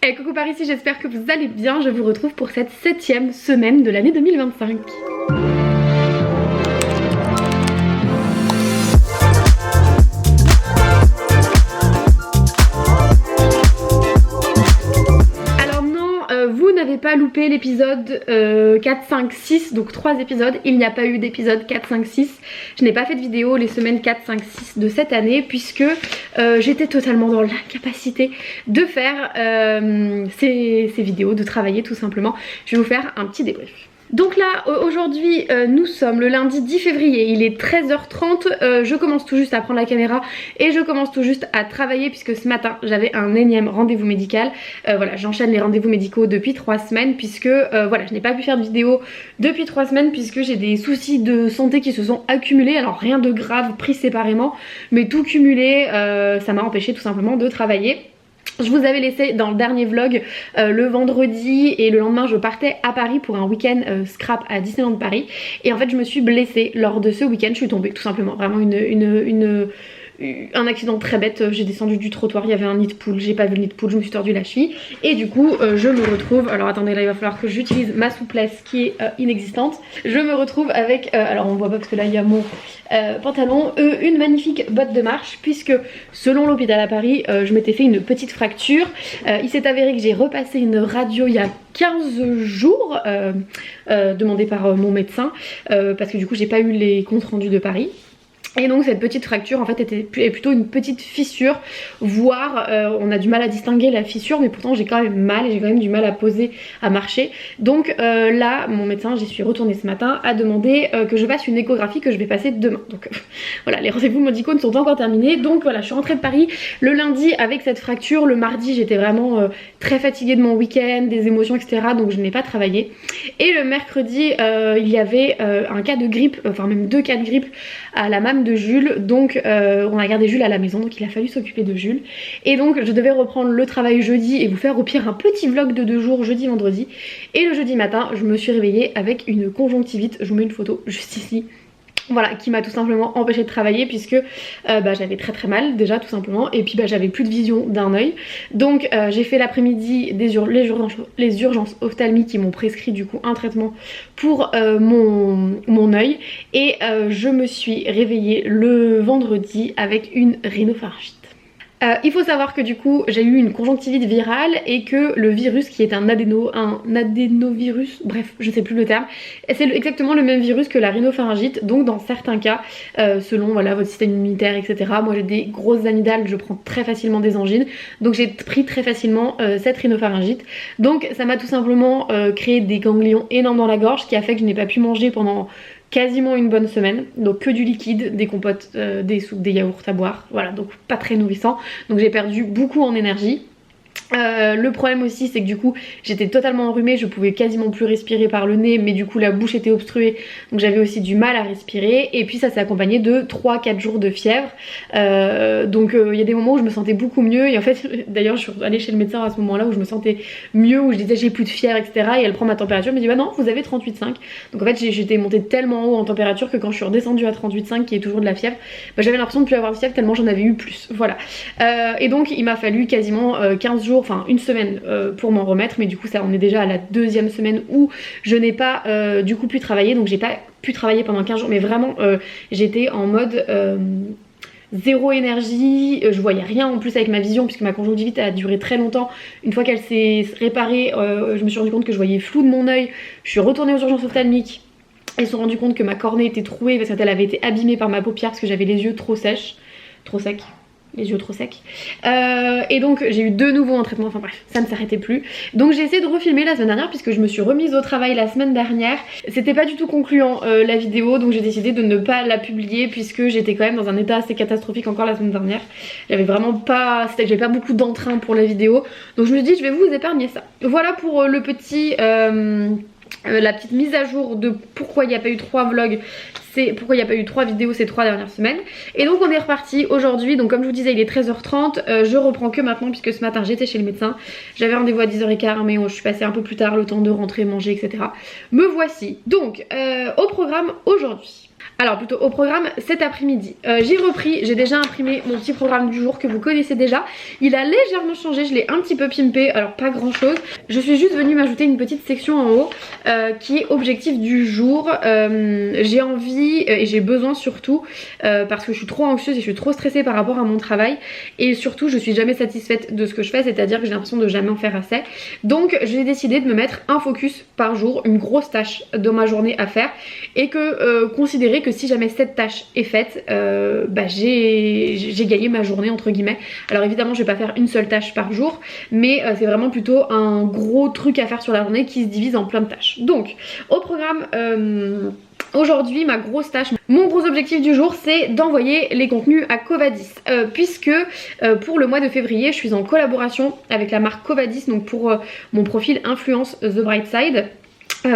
Hey, coucou par ici, j'espère que vous allez bien. Je vous retrouve pour cette 7e semaine de l'année 2025. Vous n'avez pas loupé l'épisode 4, 5, 6, donc 3 épisodes. Il n'y a pas eu d'épisode 4, 5, 6. Je n'ai pas fait de vidéo les semaines 4, 5, 6 de cette année puisque j'étais totalement dans l'incapacité de faire ces vidéos, de travailler tout simplement. Je vais vous faire un petit débrief. Donc là aujourd'hui nous sommes le lundi 10 février, il est 13h30, je commence tout juste à prendre la caméra et je commence tout juste à travailler puisque ce matin j'avais un énième rendez-vous médical. Voilà, j'enchaîne les rendez-vous médicaux depuis 3 semaines puisque voilà, je n'ai pas pu faire de vidéo depuis 3 semaines puisque j'ai des soucis de santé qui se sont accumulés. Alors rien de grave pris séparément mais tout cumulé, ça m'a empêché tout simplement de travailler. Je vous avais laissé dans le dernier vlog le vendredi et le lendemain je partais à Paris pour un week-end scrap à Disneyland Paris et en fait je me suis blessée lors de ce week-end, je suis tombée tout simplement, vraiment un accident très bête, j'ai descendu du trottoir, il y avait un nid de poule, j'ai pas vu le nid de poule, je me suis tordu la cheville et du coup je me retrouve, alors attendez là il va falloir que j'utilise ma souplesse qui est inexistante, je me retrouve avec, alors on voit pas parce que là il y a mon pantalon, une magnifique botte de marche puisque selon l'hôpital à Paris je m'étais fait une petite fracture, il s'est avéré que j'ai repassé une radio il y a 15 jours demandée par mon médecin parce que du coup j'ai pas eu les comptes rendus de Paris. Et donc cette petite fracture en fait est plutôt une petite fissure, voire on a du mal à distinguer la fissure mais pourtant j'ai quand même mal et j'ai quand même du mal à poser, à marcher. Donc là mon médecin, j'y suis retournée ce matin, a demandé que je fasse une échographie que je vais passer demain. Donc voilà, les rendez-vous médicaux ne sont pas encore terminés. Donc voilà, je suis rentrée de Paris le lundi avec cette fracture. Le mardi j'étais vraiment très fatiguée de mon week-end, des émotions etc. Donc je n'ai pas travaillé. Et le mercredi il y avait un cas de grippe, enfin même 2 cas de grippe à la MAM de Jules, donc on a gardé Jules à la maison donc il a fallu s'occuper de Jules et donc je devais reprendre le travail jeudi et vous faire au pire un petit vlog de 2 jours jeudi vendredi et le jeudi matin je me suis réveillée avec une conjonctivite, je vous mets une photo juste ici. Voilà, qui m'a tout simplement empêché de travailler puisque j'avais très mal déjà tout simplement et puis j'avais plus de vision d'un œil. Donc j'ai fait l'après-midi les urgences ophtalmiques qui m'ont prescrit du coup un traitement pour mon œil et je me suis réveillée le vendredi avec une rhinopharyngite. Il faut savoir que du coup j'ai eu une conjonctivite virale et que le virus qui est un adénovirus, bref je sais plus le terme, c'est exactement le même virus que la rhinopharyngite. Donc dans certains cas selon voilà votre système immunitaire etc, moi j'ai des grosses amygdales, je prends très facilement des angines, donc j'ai pris très facilement cette rhinopharyngite. Donc ça m'a tout simplement créé des ganglions énormes dans la gorge qui a fait que je n'ai pas pu manger pendant quasiment une bonne semaine, donc que du liquide, des compotes, des soupes, des yaourts à boire, voilà, donc pas très nourrissant, donc j'ai perdu beaucoup en énergie. Le problème aussi c'est que du coup j'étais totalement enrhumée, je pouvais quasiment plus respirer par le nez mais du coup la bouche était obstruée donc j'avais aussi du mal à respirer et puis ça s'est accompagné de 3-4 jours de fièvre donc il y a des moments où je me sentais beaucoup mieux et en fait d'ailleurs je suis allée chez le médecin à ce moment là où je me sentais mieux, où je disais j'ai plus de fièvre etc et elle prend ma température, elle me dit bah non vous avez 38,5, donc en fait j'étais montée tellement haut en température que quand je suis redescendue à 38,5 qui est toujours de la fièvre, j'avais l'impression de plus avoir de fièvre tellement j'en avais eu plus, voilà. Et donc il m'a fallu quasiment 15 jours, enfin une semaine pour m'en remettre, mais du coup ça on est déjà à la 2e semaine où je n'ai pas du coup pu travailler, donc j'ai pas pu travailler pendant 15 jours mais vraiment j'étais en mode zéro énergie, je voyais rien en plus avec ma vision puisque ma conjonctivite a duré très longtemps. Une fois qu'elle s'est réparée je me suis rendu compte que je voyais flou de mon œil, je suis retournée aux urgences ophtalmiques. Ils se sont rendus compte que ma cornée était trouée parce qu'elle avait été abîmée par ma paupière parce que j'avais les yeux trop secs, les yeux trop secs et donc j'ai eu de nouveau un traitement, enfin bref ça ne s'arrêtait plus. Donc j'ai essayé de refilmer la semaine dernière puisque je me suis remise au travail la semaine dernière. C'était pas du tout concluant la vidéo, donc j'ai décidé de ne pas la publier puisque j'étais quand même dans un état assez catastrophique encore la semaine dernière. J'avais vraiment pas, j'avais pas beaucoup d'entrain pour la vidéo, donc je me suis dit je vais vous épargner ça. Voilà pour le petit la petite mise à jour de pourquoi il n'y a pas eu 3 vlogs, c'est pourquoi il n'y a pas eu 3 vidéos ces 3 dernières semaines. Et donc on est reparti aujourd'hui, donc comme je vous disais il est 13h30, je reprends que maintenant puisque ce matin j'étais chez le médecin, j'avais rendez-vous à 10h15 mais je suis passée un peu plus tard, le temps de rentrer, manger etc. Me voici donc au programme aujourd'hui. Alors plutôt au programme cet après-midi, j'ai repris, j'ai déjà imprimé mon petit programme du jour que vous connaissez déjà. Il a légèrement changé, je l'ai un petit peu pimpé, alors pas grand chose. Je suis juste venue m'ajouter une petite section en haut qui est objectif du jour. J'ai envie et j'ai besoin surtout parce que je suis trop anxieuse et je suis trop stressée par rapport à mon travail. Et surtout je suis jamais satisfaite de ce que je fais, c'est-à-dire que j'ai l'impression de jamais en faire assez. Donc j'ai décidé de me mettre un focus par jour, une grosse tâche dans ma journée à faire. Et que considérer que si jamais cette tâche est faite, j'ai gagné ma journée entre guillemets. Alors évidemment je vais pas faire une seule tâche par jour, mais c'est vraiment plutôt un gros truc à faire sur la journée qui se divise en plein de tâches. Donc au programme aujourd'hui, ma grosse tâche, mon gros objectif du jour, c'est d'envoyer les contenus à Covadis puisque pour le mois de février je suis en collaboration avec la marque Covadis, donc pour mon profil influence The Bright Side.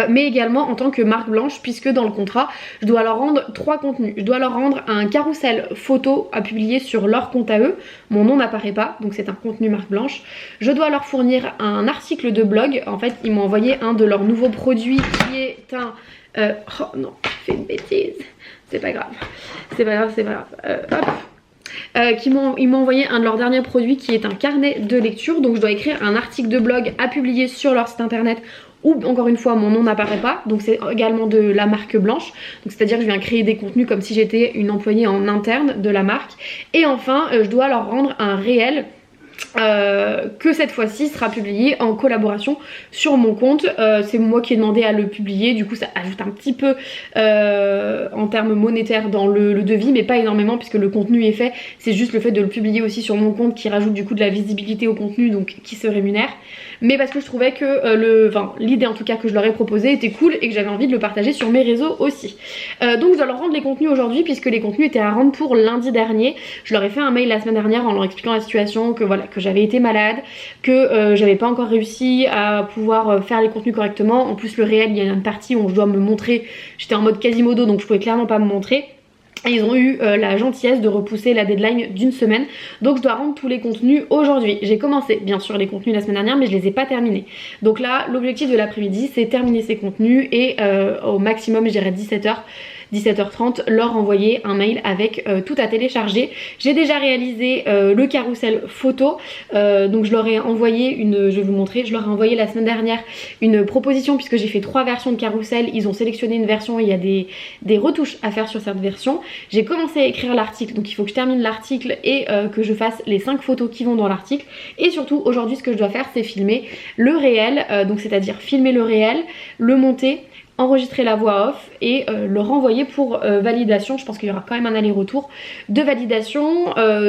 Mais également en tant que marque blanche, puisque dans le contrat je dois leur rendre 3 contenus. Je dois leur rendre un carrousel photo à publier sur leur compte à eux, mon nom n'apparaît pas, donc c'est un contenu marque blanche. Je dois leur fournir un article de blog, en fait ils m'ont envoyé un de leurs nouveaux produits qui est un... oh non, j'ai fait une bêtise, c'est pas grave, c'est pas grave, c'est pas grave, hop. Ils m'ont envoyé un de leurs derniers produits qui est un carnet de lecture, donc je dois écrire un article de blog à publier sur leur site internet où encore une fois mon nom n'apparaît pas, donc c'est également de la marque blanche, donc c'est à dire que je viens créer des contenus comme si j'étais une employée en interne de la marque. Et enfin je dois leur rendre un réel que cette fois-ci sera publié en collaboration sur mon compte. C'est moi qui ai demandé à le publier, du coup ça ajoute un petit peu en termes monétaires dans le devis, mais pas énormément puisque le contenu est fait. C'est juste le fait de le publier aussi sur mon compte qui rajoute du coup de la visibilité au contenu, donc qui se rémunère. Mais parce que je trouvais que l'idée en tout cas que je leur ai proposée était cool et que j'avais envie de le partager sur mes réseaux aussi. Donc je dois leur rendre les contenus aujourd'hui puisque les contenus étaient à rendre pour lundi dernier. Je leur ai fait un mail la semaine dernière en leur expliquant la situation, que voilà, que j'avais été malade, que j'avais pas encore réussi à pouvoir faire les contenus correctement. En plus le réel, il y a une partie où je dois me montrer, j'étais en mode quasimodo donc je pouvais clairement pas me montrer. Et ils ont eu la gentillesse de repousser la deadline d'une semaine. Donc je dois rendre tous les contenus aujourd'hui. J'ai commencé bien sûr les contenus la semaine dernière mais je les ai pas terminés. Donc là l'objectif de l'après-midi c'est terminer ces contenus et au maximum je dirais 17h30 leur envoyer un mail avec tout à télécharger. J'ai déjà réalisé le carrousel photo, donc je leur ai envoyé je vais vous montrer, je leur ai envoyé la semaine dernière une proposition puisque j'ai fait 3 versions de carrousel. Ils ont sélectionné une version et il y a des retouches à faire sur cette version. J'ai commencé à écrire l'article, donc il faut que je termine l'article et que je fasse les 5 photos qui vont dans l'article. Et surtout aujourd'hui ce que je dois faire c'est filmer le réel, donc c'est à dire filmer le réel, le monter, enregistrer la voix off et le renvoyer pour validation. Je pense qu'il y aura quand même un aller-retour de validation,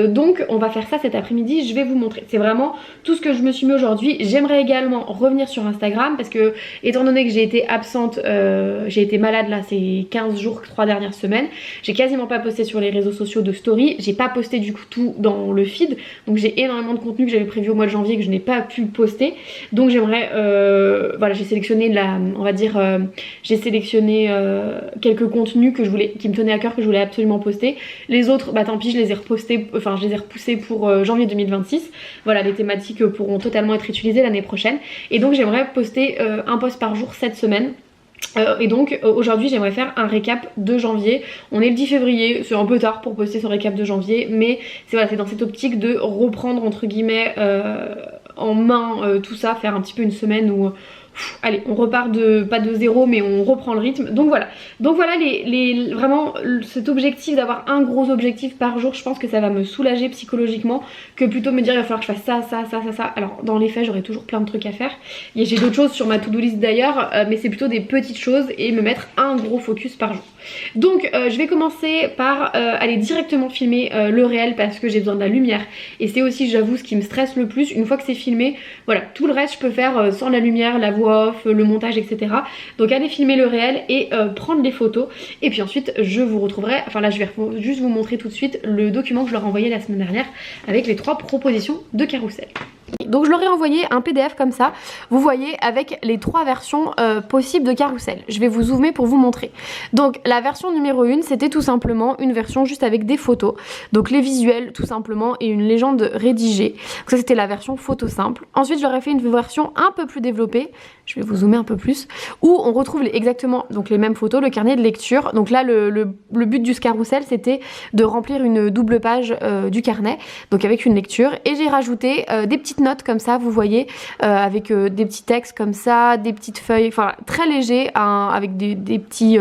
donc on va faire ça cet après-midi. Je vais vous montrer, c'est vraiment tout ce que je me suis mis aujourd'hui. J'aimerais également revenir sur Instagram parce que étant donné que j'ai été absente, j'ai été malade là ces 15 jours, 3 dernières semaines, j'ai quasiment pas posté sur les réseaux sociaux de story, j'ai pas posté du coup tout dans le feed, donc j'ai énormément de contenu que j'avais prévu au mois de janvier que je n'ai pas pu poster. Donc j'aimerais, voilà, j'ai sélectionné on va dire j'ai sélectionné quelques contenus qui me tenaient à cœur, que je voulais absolument poster. Les autres, bah tant pis, je les ai repostés, enfin je les ai repoussés pour janvier 2026. Voilà, les thématiques pourront totalement être utilisées l'année prochaine. Et donc j'aimerais poster un post par jour cette semaine. Et donc aujourd'hui j'aimerais faire un récap de janvier. On est le 10 février, c'est un peu tard pour poster ce récap de janvier, mais c'est voilà, c'est dans cette optique de reprendre entre guillemets en main tout ça, faire un petit peu une semaine où allez, on repart pas de zéro mais on reprend le rythme. Donc voilà vraiment cet objectif d'avoir un gros objectif par jour, je pense que ça va me soulager psychologiquement que plutôt me dire il va falloir que je fasse ça. Alors dans les faits j'aurai toujours plein de trucs à faire. J'ai d'autres choses sur ma to-do list d'ailleurs, mais c'est plutôt des petites choses et me mettre un gros focus par jour. Donc je vais commencer par aller directement filmer le réel parce que j'ai besoin de la lumière et c'est aussi j'avoue ce qui me stresse le plus. Une fois que c'est filmé, voilà, tout le reste je peux faire sans la lumière, la voix off, le montage, etc. Donc allez filmer le réel et prendre des photos et puis ensuite je vous retrouverai, enfin là je vais juste vous montrer tout de suite le document que je leur ai envoyé la semaine dernière avec les 3 propositions de carrousel. Donc je leur ai envoyé un PDF comme ça, vous voyez, avec les 3 versions possibles de carrousel. Je vais vous zoomer pour vous montrer. Donc la version numéro 1, c'était tout simplement une version juste avec des photos, donc les visuels tout simplement et une légende rédigée. Donc ça c'était la version photo simple. Ensuite je leur ai fait une version un peu plus développée, je vais vous zoomer un peu plus, où on retrouve exactement donc les mêmes photos, le carnet de lecture. Donc là le but du carrousel c'était de remplir une double page du carnet, donc avec une lecture, et j'ai rajouté des petites notes comme ça, vous voyez, avec des petits textes comme ça, des petites feuilles, enfin très léger, avec des petits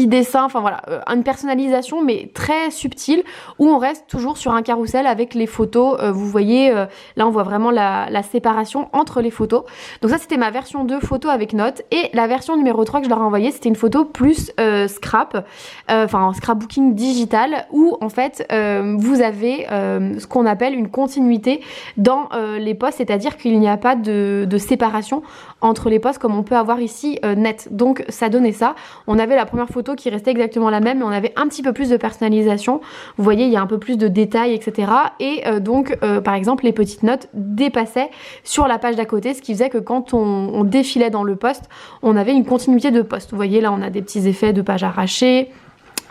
dessins, enfin voilà, une personnalisation mais très subtile, où on reste toujours sur un carrousel avec les photos, vous voyez, là on voit vraiment la séparation entre les photos. Donc ça c'était ma version 2 photo avec notes, et la version numéro 3 que je leur ai envoyée, c'était une photo plus scrap, enfin scrapbooking digital, où en fait vous avez ce qu'on appelle une continuité dans les posts, c'est-à-dire qu'il n'y a pas de séparation entre les posts comme on peut avoir ici net. Donc ça donnait ça, on avait la première photo qui restait exactement la même, mais on avait un petit peu plus de personnalisation, vous voyez, il y a un peu plus de détails, etc. Et donc par exemple les petites notes dépassaient sur la page d'à côté, ce qui faisait que quand on défilait dans le post, on avait une continuité de post. Vous voyez, là on a des petits effets de pages arrachées,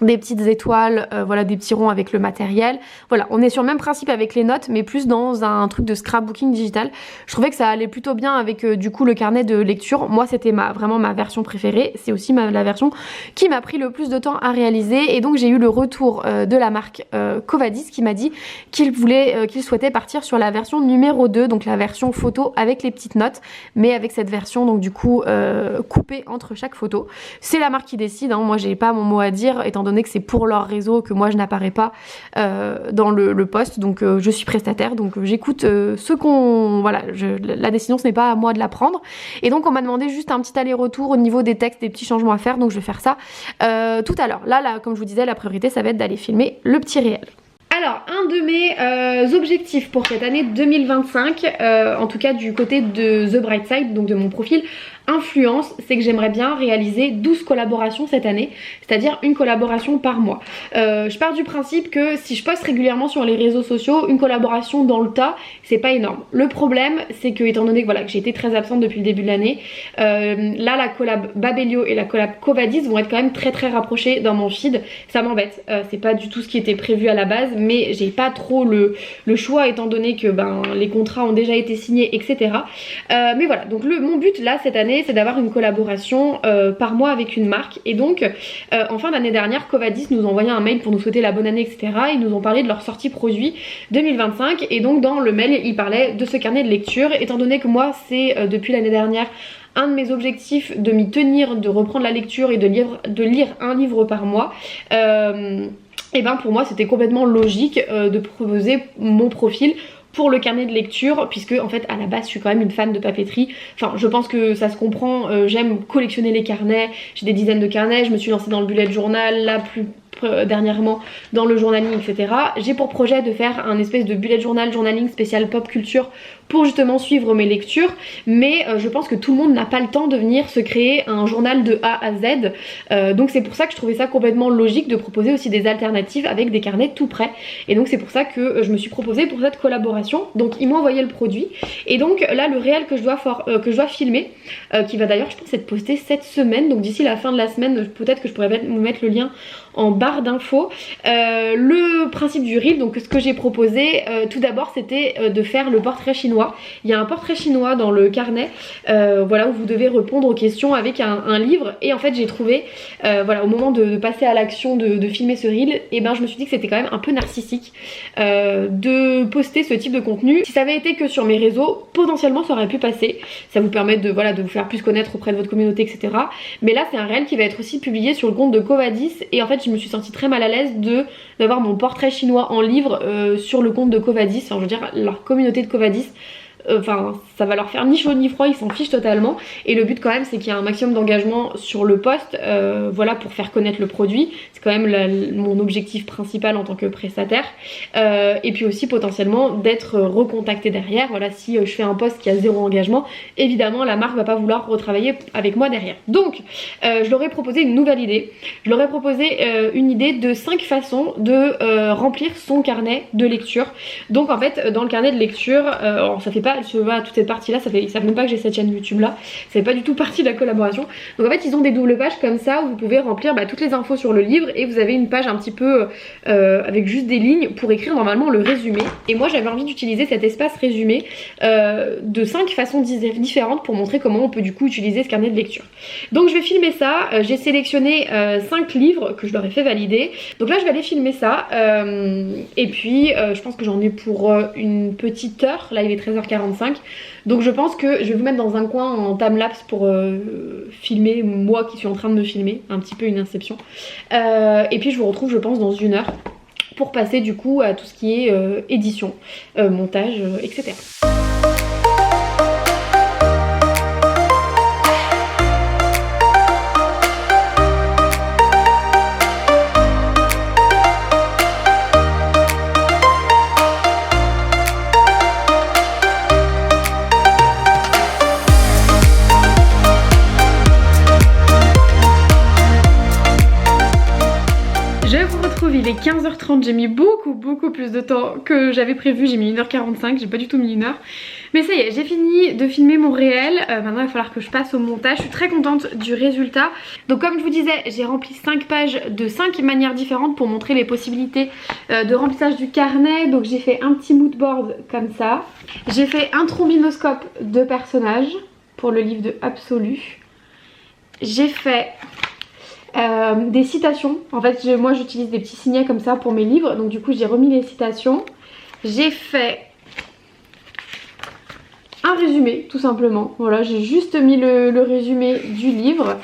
des petites étoiles, voilà, des petits ronds avec le matériel. Voilà, on est sur le même principe avec les notes, mais plus dans un truc de scrapbooking digital. Je trouvais que ça allait plutôt bien avec du coup le carnet de lecture. Moi c'était vraiment ma version préférée, c'est aussi la version qui m'a pris le plus de temps à réaliser, et donc j'ai eu le retour de la marque Covadis qui m'a dit qu'il souhaitait partir sur la version numéro 2, donc la version photo avec les petites notes, mais avec cette version donc du coup coupée entre chaque photo. C'est la marque qui décide, hein. Moi j'ai pas mon mot à dire, étant donné que c'est pour leur réseau que moi je n'apparais pas dans le post, donc je suis prestataire, donc j'écoute ce qu'on... Voilà, la décision ce n'est pas à moi de la prendre, et donc on m'a demandé juste un petit aller-retour au niveau des textes, des petits changements à faire, donc je vais faire ça tout à l'heure. Là, comme je vous disais, la priorité ça va être d'aller filmer le petit réel. Alors, un de mes objectifs pour cette année 2025, en tout cas du côté de The Bright Side, donc de mon profil influence, c'est que j'aimerais bien réaliser 12 collaborations cette année, c'est-à-dire une collaboration par mois. Je pars du principe que si je poste régulièrement sur les réseaux sociaux, une collaboration dans le tas, c'est pas énorme. Le problème, c'est que étant donné que, voilà, que j'ai été très absente depuis le début de l'année, là la collab Babelio et la collab Covadis vont être quand même très rapprochées dans mon feed. Ça m'embête, c'est pas du tout ce qui était prévu à la base, mais j'ai pas trop le choix étant donné que les contrats ont déjà été signés, etc. Mais voilà, donc mon but là cette année, c'est d'avoir une collaboration par mois avec une marque, et donc en fin d'année dernière, Covadis nous a envoyé un mail pour nous souhaiter la bonne année, etc. Ils nous ont parlé de leur sortie produit 2025, et donc dans le mail ils parlaient de ce carnet de lecture. Étant donné que moi c'est depuis l'année dernière un de mes objectifs de m'y tenir, de reprendre la lecture et de lire un livre par mois, et pour moi c'était complètement logique de proposer mon profil pour le carnet de lecture, puisque en fait à la base je suis quand même une fan de papeterie. Enfin, je pense que ça se comprend, j'aime collectionner les carnets, j'ai des dizaines de carnets, je me suis lancée dans le bullet journal, là plus dernièrement dans le journaling, etc. J'ai pour projet de faire un espèce de bullet journaling spécial pop culture pour justement suivre mes lectures, mais je pense que tout le monde n'a pas le temps de venir se créer un journal de A à Z, donc c'est pour ça que je trouvais ça complètement logique de proposer aussi des alternatives avec des carnets tout prêts, et donc c'est pour ça que je me suis proposée pour cette collaboration. Donc ils m'ont envoyé le produit, et donc là le réel que je dois filmer, qui va d'ailleurs je pense être posté cette semaine, donc d'ici la fin de la semaine peut-être que je pourrais vous mettre le lien en barre d'infos. Le principe du reel, donc ce que j'ai proposé tout d'abord c'était de faire le portrait chinois. Il y a un portrait chinois dans le carnet, voilà, où vous devez répondre aux questions avec un livre, et en fait j'ai trouvé, voilà, au moment de passer à l'action de filmer ce reel, et je me suis dit que c'était quand même un peu narcissique de poster ce type de contenu. Si ça avait été que sur mes réseaux, potentiellement ça aurait pu passer, ça vous permet de vous faire plus connaître auprès de votre communauté, etc. Mais là c'est un réel qui va être aussi publié sur le compte de Covadis, et en fait je me suis sentie très mal à l'aise d'avoir mon portrait chinois en livre sur le compte de Covadis, enfin je veux dire leur communauté de Covadis. enfin ça va leur faire ni chaud ni froid, ils s'en fichent totalement. Et le but quand même c'est qu'il y ait un maximum d'engagement sur le post, voilà, pour faire connaître le produit. C'est quand même mon objectif principal en tant que prestataire. Et puis aussi potentiellement d'être recontacté derrière. Voilà, si je fais un post qui a 0 engagement, évidemment la marque va pas vouloir retravailler avec moi derrière. Donc je leur ai proposé une nouvelle idée. Je leur ai proposé une idée de 5 façons de remplir son carnet de lecture. Donc en fait dans le carnet de lecture, alors ça fait pas, toute cette partie là, ils savent même pas que j'ai cette chaîne YouTube là, ça fait pas du tout partie de la collaboration. Donc en fait ils ont des doubles pages comme ça où vous pouvez remplir toutes les infos sur le livre, et vous avez une page un petit peu avec juste des lignes pour écrire normalement le résumé. Et moi j'avais envie d'utiliser cet espace résumé de 5 façons différentes pour montrer comment on peut du coup utiliser ce carnet de lecture. Donc je vais filmer ça, j'ai sélectionné 5 livres que je leur ai fait valider. Donc là je vais aller filmer ça et puis je pense que j'en ai pour une petite heure. Là il est 13h45, donc je pense que je vais vous mettre dans un coin en timelapse pour filmer moi qui suis en train de me filmer, un petit peu une inception. Et puis je vous retrouve je pense dans 1 heure pour passer du coup à tout ce qui est édition, montage, etc. Il est 15h30, j'ai mis beaucoup plus de temps que j'avais prévu, j'ai mis 1h45, j'ai pas du tout mis 1 heure. Mais ça y est, j'ai fini de filmer mon réel, maintenant il va falloir que je passe au montage. Je suis très contente du résultat. Donc comme je vous disais, j'ai rempli 5 pages de 5 manières différentes pour montrer les possibilités de remplissage du carnet. Donc j'ai fait un petit mood board comme ça. J'ai fait un trombinoscope de personnages pour le livre de Absolu. J'ai fait des citations. En fait moi j'utilise des petits signets comme ça pour mes livres, donc du coup j'ai remis les citations. J'ai fait un résumé tout simplement, voilà, j'ai juste mis le résumé du livre.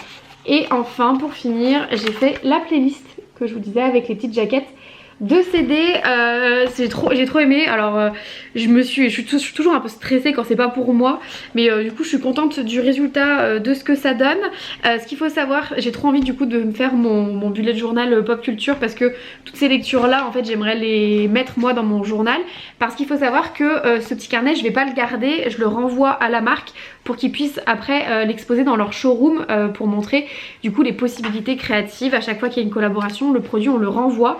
Et enfin pour finir j'ai fait la playlist que je vous disais avec les petites jaquettes de CD. J'ai trop aimé. Alors je suis toujours un peu stressée quand c'est pas pour moi, mais du coup je suis contente du résultat de ce que ça donne. Ce qu'il faut savoir, j'ai trop envie du coup de me faire mon bullet journal pop culture, parce que toutes ces lectures là en fait j'aimerais les mettre moi dans mon journal, parce qu'il faut savoir que ce petit carnet je vais pas le garder, je le renvoie à la marque pour qu'ils puissent après l'exposer dans leur showroom pour montrer du coup les possibilités créatives. À chaque fois qu'il y a une collaboration, le produit on le renvoie.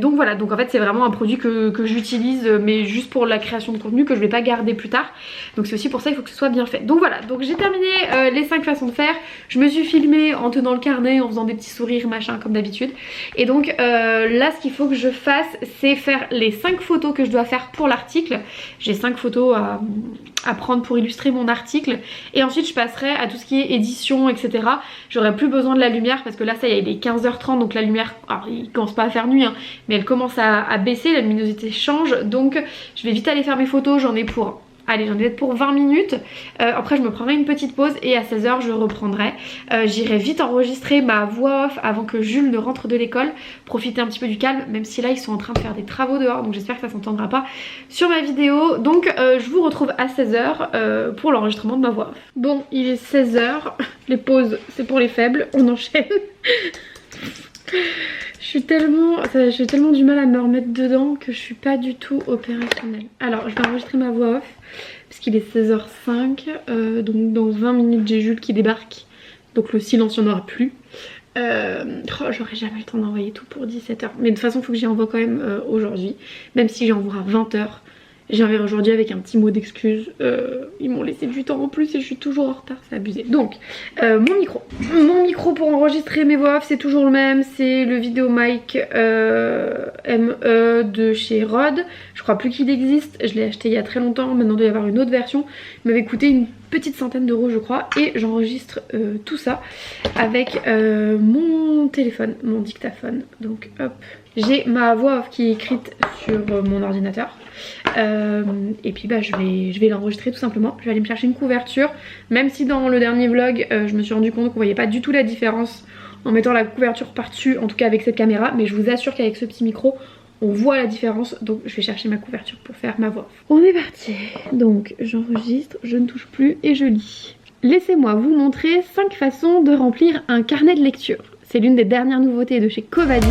Donc voilà, donc en fait c'est vraiment un produit que j'utilise mais juste pour la création de contenu, que je vais pas garder plus tard. Donc c'est aussi pour ça il faut que ce soit bien fait. Donc voilà, donc j'ai terminé les 5 façons de faire. Je me suis filmée en tenant le carnet, en faisant des petits sourires machin comme d'habitude. Et donc là ce qu'il faut que je fasse, c'est faire les 5 photos que je dois faire pour l'article. J'ai 5 photos à prendre pour illustrer mon article, et ensuite je passerai à tout ce qui est édition, etc. J'aurai plus besoin de la lumière parce que là ça y est, il est 15h30, donc la lumière, alors il commence pas à faire nuit hein, mais elle commence à baisser, la luminosité change, donc je vais vite aller faire mes photos. J'en ai pour, allez, j'en ai peut-être pour 20 minutes. Après je me prendrai une petite pause et à 16h je reprendrai. J'irai vite enregistrer ma voix off avant que Jules ne rentre de l'école, profiter un petit peu du calme, même si là ils sont en train de faire des travaux dehors, donc j'espère que ça s'entendra pas sur ma vidéo. Donc je vous retrouve à 16h pour l'enregistrement de ma voix off. Bon, il est 16h, les pauses c'est pour les faibles, on enchaîne. J'ai tellement du mal à me remettre dedans que je suis pas du tout opérationnelle. Alors je vais enregistrer ma voix off parce qu'il est 16h05, donc dans 20 minutes j'ai Jules qui débarque, donc le silence il n'y en aura plus. J'aurai jamais le temps d'envoyer tout pour 17h, mais de toute façon il faut que j'y envoie quand même aujourd'hui, même si j'envoie à 20h. J'enverrai aujourd'hui avec un petit mot d'excuse. Ils m'ont laissé du temps en plus et je suis toujours en retard, c'est abusé. Donc mon micro pour enregistrer mes voix off c'est toujours le même, c'est le Videomic ME de chez Rode. Je crois plus qu'il existe, je l'ai acheté il y a très longtemps, maintenant il doit y avoir une autre version. Il m'avait coûté une petite centaine d'euros je crois, et j'enregistre tout ça avec mon téléphone, mon dictaphone. Donc hop, j'ai ma voix off qui est écrite sur mon ordinateur. Et puis bah je vais l'enregistrer tout simplement. Je vais aller me chercher une couverture, même si dans le dernier vlog je me suis rendu compte qu'on voyait pas du tout la différence en mettant la couverture par dessus, en tout cas avec cette caméra, mais je vous assure qu'avec ce petit micro on voit la différence. Donc je vais chercher ma couverture pour faire ma voix off. On est parti. Donc j'enregistre, je ne touche plus et je lis. Laissez-moi vous montrer 5 façons de remplir un carnet de lecture. C'est l'une des dernières nouveautés de chez Covadis.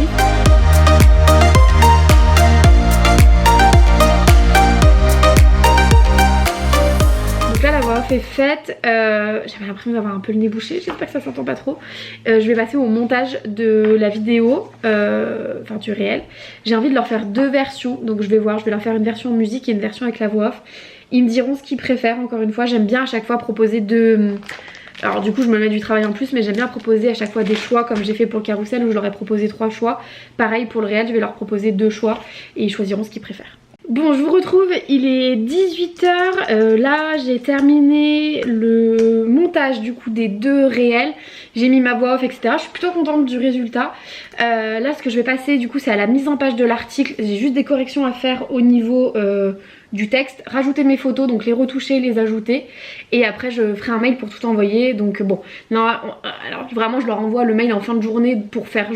Donc là la voix off est faite, j'avais l'impression d'avoir un peu le nez bouché, j'espère que ça s'entend pas trop. Je vais passer au montage de la vidéo, enfin du réel. J'ai envie de leur faire 2 versions, donc je vais voir, je vais leur faire une version en musique et une version avec la voix off. Ils me diront ce qu'ils préfèrent, encore une fois, j'aime bien à chaque fois proposer 2... Alors du coup je me mets du travail en plus, mais j'aime bien proposer à chaque fois des choix comme j'ai fait pour le carrousel où je leur ai proposé 3 choix. Pareil pour le réel, je vais leur proposer 2 choix et ils choisiront ce qu'ils préfèrent. Bon, je vous retrouve, il est 18 h, là j'ai terminé le montage du coup des 2 réels, j'ai mis ma voix off etc, je suis plutôt contente du résultat. Là ce que je vais passer du coup c'est à la mise en page de l'article, j'ai juste des corrections à faire au niveau du texte, rajouter mes photos, donc les retoucher, les ajouter et après je ferai un mail pour tout envoyer. Donc bon, non, alors vraiment je leur envoie le mail en fin de journée pour faire,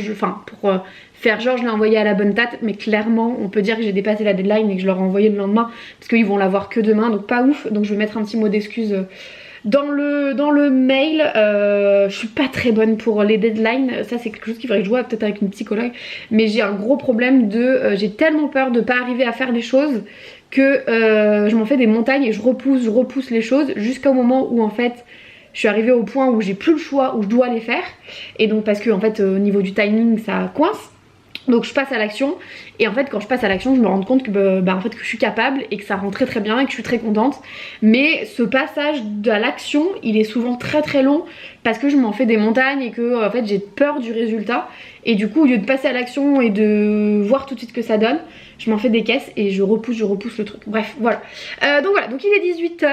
faire genre je l'ai envoyé à la bonne date, mais clairement on peut dire que j'ai dépassé la deadline et que je leur ai envoyé le lendemain parce qu'ils vont l'avoir que demain, donc pas ouf. Donc je vais mettre un petit mot d'excuse dans le mail. Je suis pas très bonne pour les deadlines, ça c'est quelque chose qu'il faudrait que je vois peut-être avec une psychologue, mais j'ai un gros problème de j'ai tellement peur de pas arriver à faire des choses que je m'en fais des montagnes et je repousse les choses jusqu'au moment où en fait je suis arrivée au point où j'ai plus le choix, où je dois les faire, et donc parce que en fait au niveau du timing ça coince. Donc je passe à l'action et en fait quand je passe à l'action je me rends compte que, en fait, que je suis capable et que ça rend très très bien et que je suis très contente. Mais ce passage à l'action il est souvent très très long parce que je m'en fais des montagnes et que en fait j'ai peur du résultat. Et du coup au lieu de passer à l'action et de voir tout de suite ce que ça donne, je m'en fais des caisses et je repousse le truc. Bref voilà. Donc il est 18 h,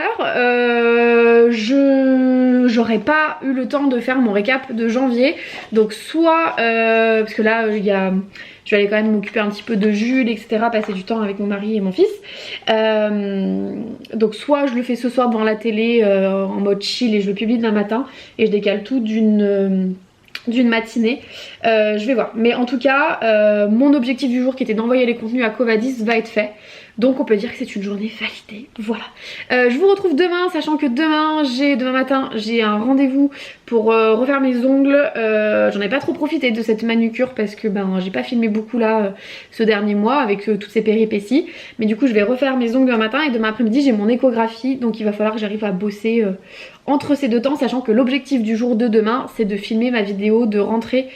j'aurais pas eu le temps de faire mon récap de janvier. Donc soit parce que là je vais aller quand même m'occuper un petit peu de Jules etc, passer du temps avec mon mari et mon fils. Donc soit je le fais ce soir devant la télé en mode chill et je le publie demain matin et je décale tout d'une matinée, je vais voir. Mais en tout cas mon objectif du jour qui était d'envoyer les contenus à Covadis va être fait. Donc on peut dire que c'est une journée validée, voilà. Je vous retrouve demain, sachant que demain matin j'ai un rendez-vous pour refaire mes ongles. J'en ai pas trop profité de cette manucure parce que j'ai pas filmé beaucoup là ce dernier mois avec toutes ces péripéties. Mais du coup je vais refaire mes ongles demain matin et demain après-midi j'ai mon échographie. Donc il va falloir que j'arrive à bosser entre ces 2 temps, sachant que l'objectif du jour de demain c'est de filmer ma vidéo de rentrée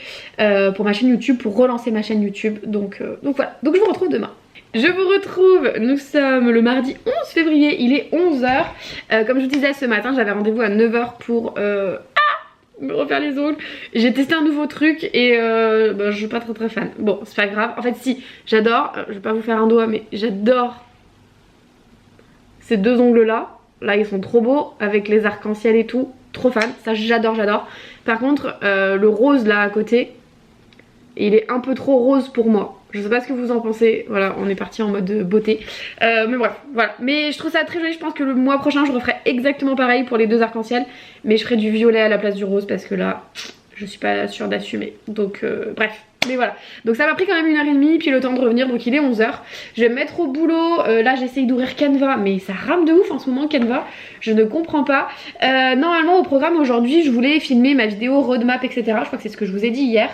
pour ma chaîne YouTube, pour relancer ma chaîne YouTube. Donc voilà, donc je vous retrouve demain. Je vous retrouve, nous sommes le mardi 11 février, il est 11 h. Comme je vous disais ce matin, j'avais rendez-vous à 9 h pour me refaire les ongles. J'ai testé un nouveau truc et je suis pas très fan. Bon, c'est pas grave. En fait si, j'adore, je vais pas vous faire un doigt mais j'adore ces 2 ongles là. Là ils sont trop beaux avec les arcs-en-ciel et tout, trop fan, ça j'adore. Par contre le rose là à côté, il est un peu trop rose pour moi. Je sais pas ce que vous en pensez, voilà, on est parti en mode beauté. Mais bref, voilà. Mais je trouve ça très joli, je pense que le mois prochain je referai exactement pareil pour les 2 arcs-en-ciel. Mais je ferai du violet à la place du rose parce que là, je suis pas sûre d'assumer. Donc bref, mais voilà. Donc ça m'a pris quand même 1h30, puis le temps de revenir, donc il est 11 h. Je vais me mettre au boulot, là j'essaye d'ouvrir Canva, mais ça rame de ouf en ce moment Canva. Je ne comprends pas. Normalement au programme aujourd'hui, je voulais filmer ma vidéo roadmap, etc. Je crois que c'est ce que je vous ai dit hier.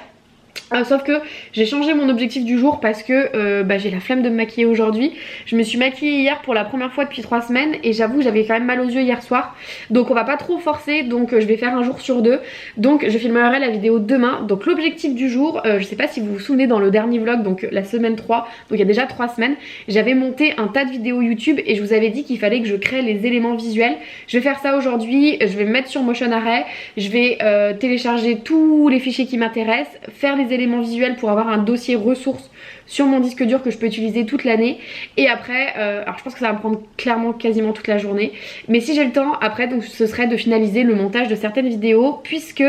Sauf que j'ai changé mon objectif du jour parce que j'ai la flemme de me maquiller aujourd'hui. Je me suis maquillée hier pour la première fois depuis 3 semaines et j'avoue j'avais quand même mal aux yeux hier soir. Donc on va pas trop forcer, donc je vais faire un jour sur 2. Donc je filmerai la vidéo demain. Donc l'objectif du jour, je sais pas si vous vous souvenez dans le dernier vlog, donc la semaine 3, donc il y a déjà 3 semaines, j'avais monté un tas de vidéos YouTube et je vous avais dit qu'il fallait que je crée les éléments visuels. Je vais faire ça aujourd'hui, je vais me mettre sur Motion Array, je vais télécharger tous les fichiers qui m'intéressent, faire les éléments visuels pour avoir un dossier ressources sur mon disque dur que je peux utiliser toute l'année. Et après, alors je pense que ça va me prendre clairement quasiment toute la journée, mais si j'ai le temps après, donc ce serait de finaliser le montage de certaines vidéos puisque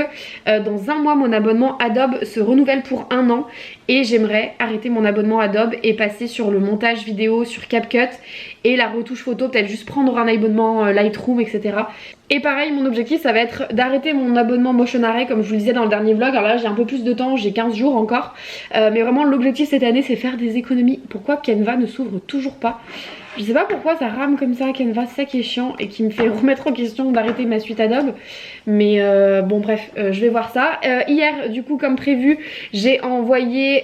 dans 1 mois mon abonnement Adobe se renouvelle pour 1 an et j'aimerais arrêter mon abonnement Adobe et passer sur le montage vidéo sur CapCut et la retouche photo, peut-être juste prendre un abonnement Lightroom, etc. Et pareil, mon objectif ça va être d'arrêter mon abonnement Motion Array comme je vous le disais dans le dernier vlog. Alors là j'ai un peu plus de temps, j'ai 15 jours encore. Mais vraiment l'objectif cette année c'est faire des économies. Pourquoi Canva ne s'ouvre toujours pas? Je sais pas pourquoi ça rame comme ça Canva, c'est ça qui est chiant et qui me fait remettre en question d'arrêter ma suite Adobe. Mais bon bref, je vais voir ça. Hier du coup comme prévu, j'ai envoyé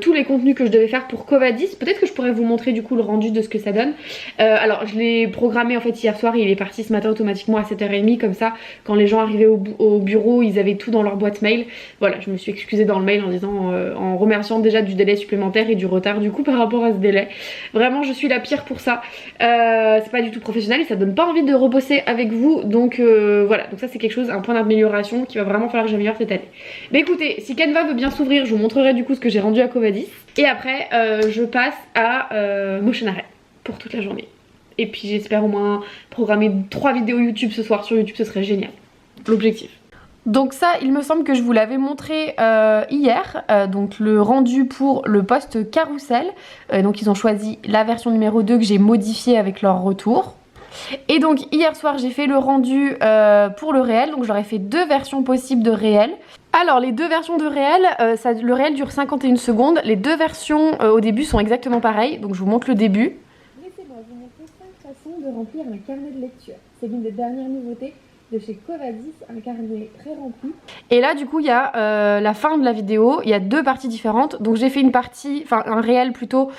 tous les contenus que je devais faire pour Covadis. Peut-être que je pourrais vous montrer du coup le rendu de ce que ça donne. Alors je l'ai programmé en fait hier soir, il est parti ce matin automatiquement à 7h30. Comme ça quand les gens arrivaient au bureau, ils avaient tout dans leur boîte mail. Voilà, je me suis excusée dans le mail en disant, en remerciant déjà du délai supplémentaire et du retard du coup par rapport à ce délai. Vraiment je suis la pire pour ça. C'est pas du tout professionnel et ça donne pas envie de rebosser avec vous. Donc voilà, donc ça c'est quelque chose, un point d'amélioration qui va vraiment falloir que j'améliore cette année. Mais écoutez, si Canva veut bien s'ouvrir, je vous montrerai du coup ce que j'ai rendu à Covadis. Et après je passe à Motion Array pour toute la journée. Et puis j'espère au moins programmer 3 vidéos YouTube ce soir sur YouTube, ce serait génial. L'objectif. Donc ça, il me semble que je vous l'avais montré hier, donc le rendu pour le post carrousel. Donc ils ont choisi la version numéro 2 que j'ai modifiée avec leur retour. Et donc hier soir j'ai fait le rendu pour le réel, donc j'aurais fait 2 versions possibles de réel. Alors les 2 versions de réel, le réel dure 51 secondes, les 2 versions au début sont exactement pareilles, donc je vous montre le début. Laissez-moi vous montrer 5 façons de remplir un carnet de lecture. C'est l'une des dernières nouveautés de chez Covadis, un carnet très rempli. Et là du coup il y a la fin de la vidéo, il y a 2 parties différentes. Donc j'ai fait une partie, enfin un réel plutôt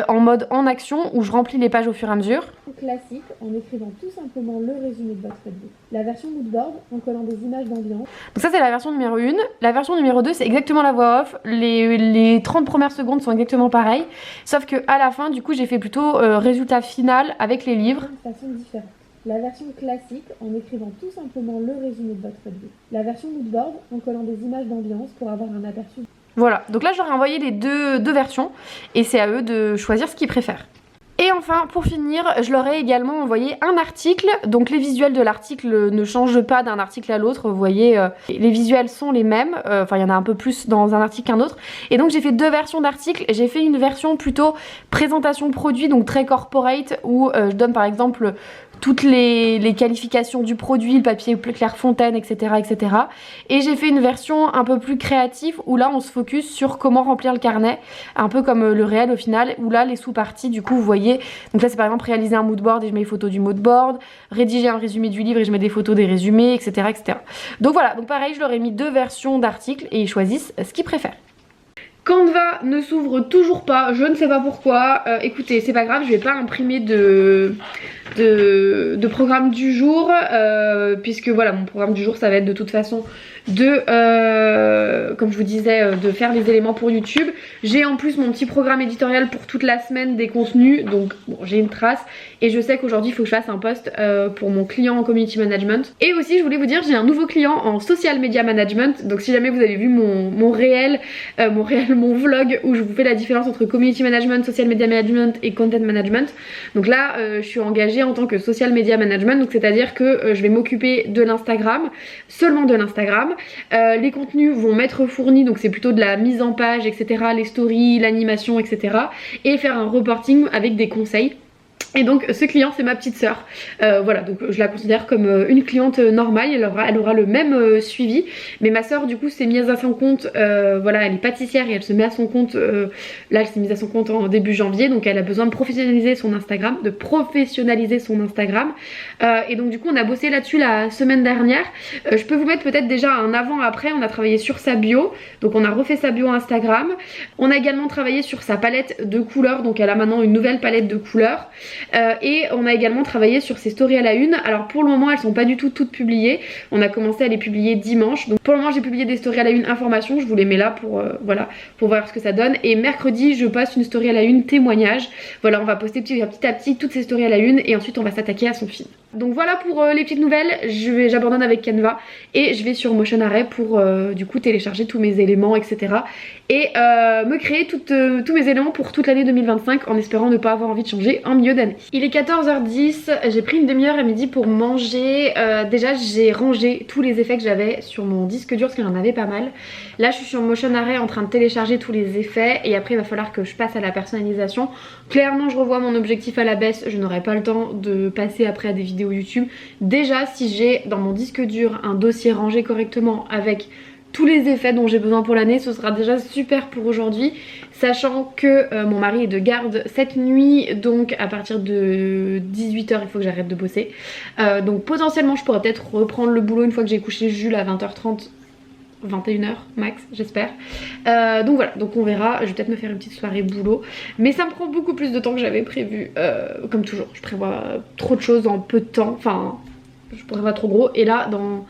en mode en action où je remplis les pages au fur et à mesure. Classique en écrivant tout simplement le résumé de votre vidéo. La version moodboard en collant des images d'ambiance. Donc ça c'est la version numéro 1. La version numéro 2 c'est exactement la voix off. Les 30 premières secondes sont exactement pareilles. Sauf que à la fin du coup j'ai fait plutôt résultat final avec les livres. De façon différente. La version classique en écrivant tout simplement le résumé de votre vidéo. La version moodboard en collant des images d'ambiance pour avoir un aperçu. Voilà, donc là j'aurais envoyé les deux versions et c'est à eux de choisir ce qu'ils préfèrent. Et enfin, pour finir, je leur ai également envoyé un article. Donc les visuels de l'article ne changent pas d'un article à l'autre. Vous voyez, les visuels sont les mêmes. Enfin, il y en a un peu plus dans un article qu'un autre. Et donc j'ai fait 2 versions d'articles. J'ai fait une version plutôt présentation produit, donc très corporate, où je donne par exemple toutes les qualifications du produit, le papier Clairefontaine, etc., etc. Et j'ai fait une version un peu plus créative où là on se focus sur comment remplir le carnet, un peu comme le réel au final, où là les sous-parties du coup vous voyez, donc là c'est par exemple réaliser un moodboard et je mets les photos du moodboard, rédiger un résumé du livre et je mets des photos des résumés, etc., etc. Donc voilà, donc pareil je leur ai mis 2 versions d'articles et ils choisissent ce qu'ils préfèrent. Canva ne s'ouvre toujours pas, je ne sais pas pourquoi. Écoutez, c'est pas grave, je vais pas imprimer de programme du jour, puisque voilà, mon programme du jour ça va être de toute façon comme je vous disais, de faire les éléments pour YouTube. J'ai en plus mon petit programme éditorial pour toute la semaine des contenus, donc bon, j'ai une trace et je sais qu'aujourd'hui il faut que je fasse un post pour mon client en community management. Et aussi je voulais vous dire, j'ai un nouveau client en social media management, donc si jamais vous avez vu mon vlog où je vous fais la différence entre community management, social media management et content management, donc là je suis engagée en tant que social media management, donc c'est à dire que je vais m'occuper de l'Instagram, seulement de l'Instagram. Les contenus vont m'être fournis, donc c'est plutôt de la mise en page, etc., les stories, l'animation, etc., et faire un reporting avec des conseils. Et donc ce client c'est ma petite sœur, voilà, donc je la considère comme une cliente normale, elle aura le même suivi. Mais ma sœur du coup s'est mise à son compte, voilà, elle est pâtissière et elle se met à son compte, là elle s'est mise à son compte en début janvier, donc elle a besoin de professionnaliser son Instagram, et donc du coup on a bossé là-dessus la semaine dernière. Je peux vous mettre peut-être déjà un avant-après, on a travaillé sur sa bio, donc on a refait sa bio Instagram, on a également travaillé sur sa palette de couleurs, donc elle a maintenant une nouvelle palette de couleurs. Et on a également travaillé sur ses stories à la une. Alors pour le moment elles sont pas du tout toutes publiées, on a commencé à les publier dimanche, donc pour le moment j'ai publié des stories à la une information, je vous les mets là pour voilà, pour voir ce que ça donne. Et mercredi je poste une story à la une témoignage, voilà, on va poster petit à petit toutes ces stories à la une et ensuite on va s'attaquer à son feed. Donc voilà pour les petites nouvelles, j'abandonne avec Canva et je vais sur Motion Array pour du coup télécharger tous mes éléments, etc. et me créer tous mes éléments pour toute l'année 2025 en espérant ne pas avoir envie de changer en milieu d'année. Il est 14h10, j'ai pris une demi-heure à midi pour manger. Déjà j'ai rangé tous les effets que j'avais sur mon disque dur parce qu'il y en avait pas mal. Là je suis sur Motion Array en train de télécharger tous les effets et après il va falloir que je passe à la personnalisation. Clairement je revois mon objectif à la baisse, je n'aurai pas le temps de passer après à des vidéos YouTube. Déjà si j'ai dans mon disque dur un dossier rangé correctement avec tous les effets dont j'ai besoin pour l'année. Ce sera déjà super pour aujourd'hui, sachant que mon mari est de garde cette nuit, donc à partir de 18 h il faut que j'arrête de bosser. Donc potentiellement je pourrais peut-être reprendre le boulot une fois que j'ai couché Jules à 20 h 30, 21 h max, j'espère. Donc voilà, donc on verra. Je vais peut-être me faire une petite soirée boulot, mais ça me prend beaucoup plus de temps que j'avais prévu. Comme toujours, je prévois trop de choses en peu de temps. Enfin, je prévois trop gros. Et là, dans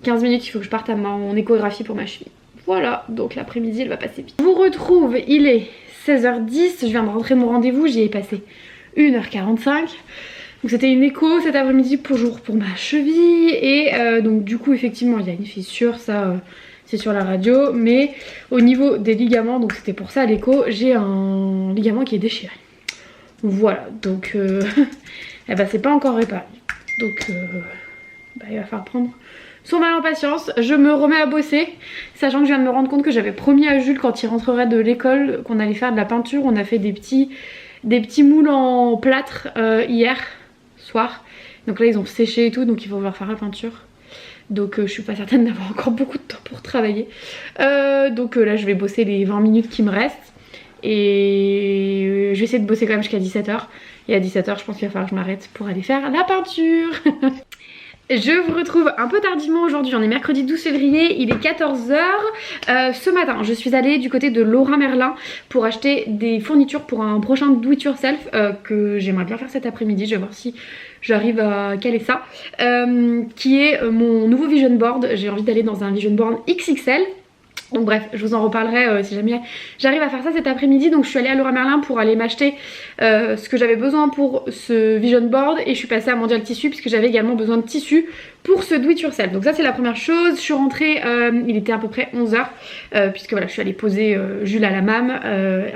15 minutes, il faut que je parte à mon échographie pour ma cheville. Voilà, donc l'après-midi, elle va passer vite. Je vous retrouve, il est 16 h 10. Je viens de rentrer de mon rendez-vous, j'y ai passé 1 h 45. Donc c'était une écho cet après-midi pour ma cheville. Et donc du coup, effectivement, il y a une fissure, ça... c'est sur la radio, mais au niveau des ligaments, donc c'était pour ça l'écho, j'ai un ligament qui est déchiré. Voilà, donc eh ben, c'est pas encore réparé. Donc il va falloir prendre son mal en patience. Je me remets à bosser, sachant que je viens de me rendre compte que j'avais promis à Jules quand il rentrerait de l'école qu'on allait faire de la peinture. On a fait des petits moules en plâtre hier soir. Donc là ils ont séché et tout, donc il va falloir faire la peinture. Donc je suis pas certaine d'avoir encore beaucoup de temps pour travailler. Donc là je vais bosser les 20 minutes qui me restent. Et je vais essayer de bosser quand même jusqu'à 17 h. Et à 17 h je pense qu'il va falloir que je m'arrête pour aller faire la peinture. Je vous retrouve un peu tardivement aujourd'hui, on est mercredi 12 février, il est 14 h. Ce matin, je suis allée du côté de Leroy Merlin pour acheter des fournitures pour un prochain do it yourself que j'aimerais bien faire cet après-midi. Je vais voir si j'arrive à caler ça. Qui est mon nouveau vision board. J'ai envie d'aller dans un vision board XXL. Donc bref, je vous en reparlerai si jamais j'arrive à faire ça cet après-midi. Donc je suis allée à Leroy Merlin pour aller m'acheter ce que j'avais besoin pour ce vision board. Et je suis passée à Mondial Tissu puisque j'avais également besoin de tissu pour ce do it yourself. Donc ça c'est la première chose. Je suis rentrée, il était à peu près 11 h puisque voilà, je suis allée poser Jules à la MAM.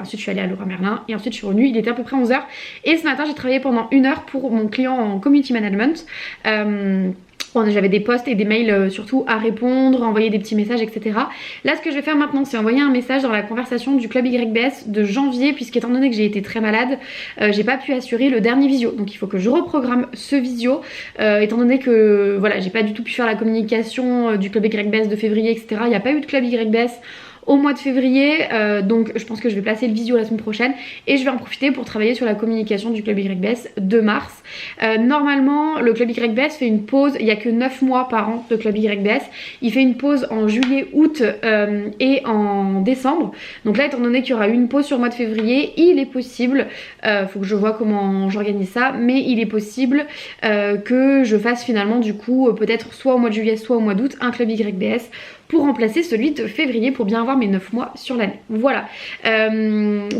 Ensuite je suis allée à Leroy Merlin et ensuite je suis revenue, il était à peu près 11 h. Et ce matin j'ai travaillé pendant 1 heure pour mon client en community management. J'avais des posts et des mails surtout à répondre, envoyer des petits messages, etc. Là ce que je vais faire maintenant c'est envoyer un message dans la conversation du club YBS de janvier, puisqu'étant donné que j'ai été très malade, j'ai pas pu assurer le dernier visio. Donc il faut que je reprogramme ce visio, étant donné que voilà, j'ai pas du tout pu faire la communication du club YBS de février, etc. Il n'y a pas eu de club YBS au mois de février, donc je pense que je vais placer le visio la semaine prochaine et je vais en profiter pour travailler sur la communication du club YBS de mars. Normalement le club YBS fait une pause, il n'y a que 9 mois par an de club YBS, il fait une pause en juillet, août et en décembre. Donc là étant donné qu'il y aura une pause sur le mois de février, il est possible, faut que je vois comment j'organise ça, mais il est possible que je fasse finalement du coup peut-être soit au mois de juillet soit au mois d'août un club YBS pour remplacer celui de février pour bien avoir mes 9 mois sur l'année. Voilà.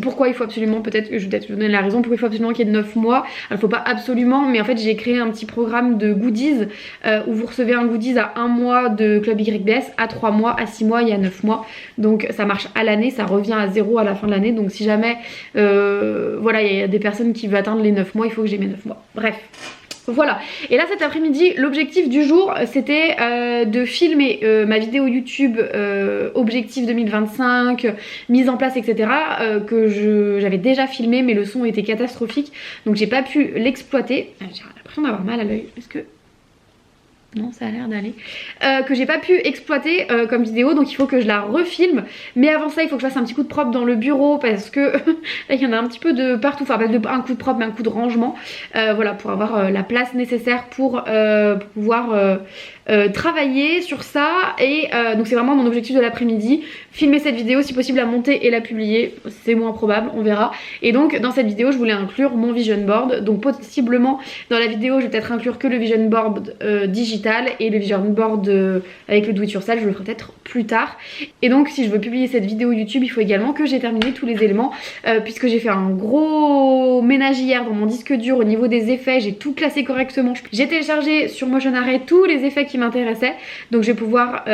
Pourquoi il faut absolument, peut-être que je vais peut-être vous donner la raison, pourquoi il faut absolument qu'il y ait 9 mois. Alors il faut pas absolument, mais en fait j'ai créé un petit programme de goodies où vous recevez un goodies à 1 mois de club YBS, à 3 mois, à 6 mois et à 9 mois. Donc ça marche à l'année, ça revient à 0 à la fin de l'année. Donc si jamais voilà, il y a des personnes qui veulent atteindre les 9 mois, il faut que j'ai mes 9 mois. Bref. Voilà, et là cet après-midi l'objectif du jour c'était de filmer ma vidéo YouTube objectif 2025, mise en place etc, que j'avais déjà filmé mais le son était catastrophique donc j'ai pas pu l'exploiter. J'ai l'impression d'avoir mal à l'œil, est-ce que... Non, ça a l'air d'aller. Que j'ai pas pu exploiter comme vidéo, donc il faut que je la refilme. Mais avant ça, il faut que je fasse un petit coup de propre dans le bureau parce que là, il y en a un petit peu de partout. Enfin, pas un coup de propre, mais un coup de rangement. Voilà, pour avoir la place nécessaire pour pouvoir travailler sur ça. Et donc c'est vraiment mon objectif de l'après-midi. Filmer cette vidéo, si possible la monter et la publier. C'est moins probable, on verra. Et donc dans cette vidéo, je voulais inclure mon vision board. Donc possiblement dans la vidéo, je vais peut-être inclure que le vision board digital et le vision board avec le do it yourself, je le ferai peut-être plus tard. Et donc si je veux publier cette vidéo YouTube, il faut également que j'ai terminé tous les éléments puisque j'ai fait un gros ménage hier dans mon disque dur au niveau des effets, j'ai tout classé correctement. J'ai téléchargé sur Motion Array tous les effets qui m'intéressaient, donc je vais pouvoir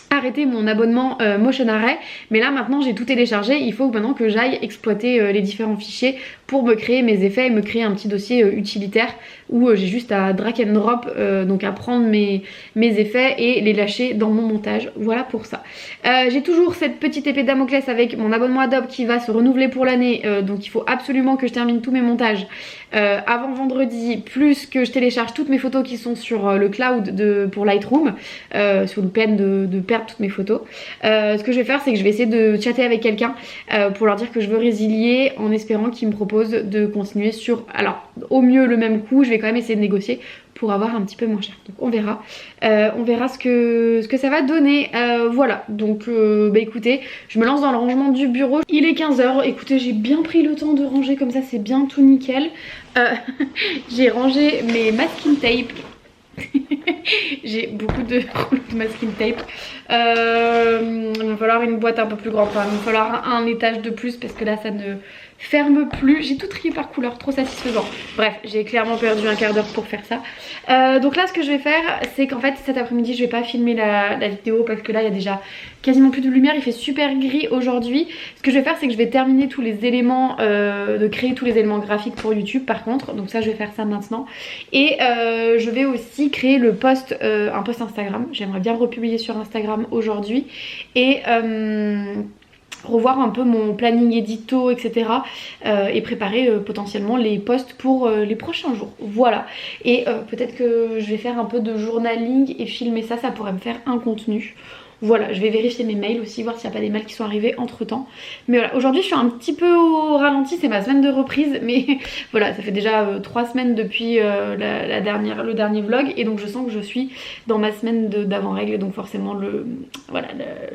arrêter mon abonnement Motion Array. Mais là maintenant j'ai tout téléchargé, il faut maintenant que j'aille exploiter les différents fichiers pour me créer mes effets et me créer un petit dossier utilitaire où j'ai juste à drag and drop, donc à prendre mes effets et les lâcher dans mon montage. Voilà pour ça. J'ai toujours cette petite épée de Damoclès avec mon abonnement Adobe qui va se renouveler pour l'année, donc il faut absolument que je termine tous mes montages avant vendredi, plus que je télécharge toutes mes photos qui sont sur le cloud pour Lightroom, sous le peine de perdre toutes mes photos. Ce que je vais faire, c'est que je vais essayer de chatter avec quelqu'un pour leur dire que je veux résilier, en espérant qu'ils me proposent de continuer sur, alors au mieux le même coût, je vais quand même essayer de négocier pour avoir un petit peu moins cher. Donc on verra ce que ça va donner. Voilà, donc bah écoutez, je me lance dans le rangement du bureau. Il est 15h, écoutez, j'ai bien pris le temps de ranger comme ça, c'est bien tout nickel. J'ai rangé mes masking tape. J'ai beaucoup de masking tape. Il va falloir une boîte un peu plus grande, enfin, il va falloir un étage de plus parce que là ça ne ferme plus. J'ai tout trié par couleur, trop satisfaisant. Bref, j'ai clairement perdu un quart d'heure pour faire ça. Donc là ce que je vais faire, c'est qu'en fait cet après-midi je vais pas filmer la vidéo parce que là il y a déjà quasiment plus de lumière, il fait super gris aujourd'hui. Ce que je vais faire, c'est que je vais terminer tous les éléments, de créer tous les éléments graphiques pour YouTube par contre. Donc ça je vais faire ça maintenant. Et je vais aussi créer le post, un post Instagram. J'aimerais bien le republier sur Instagram aujourd'hui. Et revoir un peu mon planning édito, etc. Et préparer potentiellement les posts pour les prochains jours. Voilà. Et peut-être que je vais faire un peu de journaling et filmer ça, ça pourrait me faire un contenu. Voilà, je vais vérifier mes mails aussi, voir s'il n'y a pas des mails qui sont arrivés entre temps. Mais voilà, aujourd'hui je suis un petit peu au ralenti, c'est ma semaine de reprise. Mais voilà, ça fait déjà 3 semaines depuis le dernier vlog. Et donc je sens que je suis dans ma semaine d'avant-règle. Donc forcément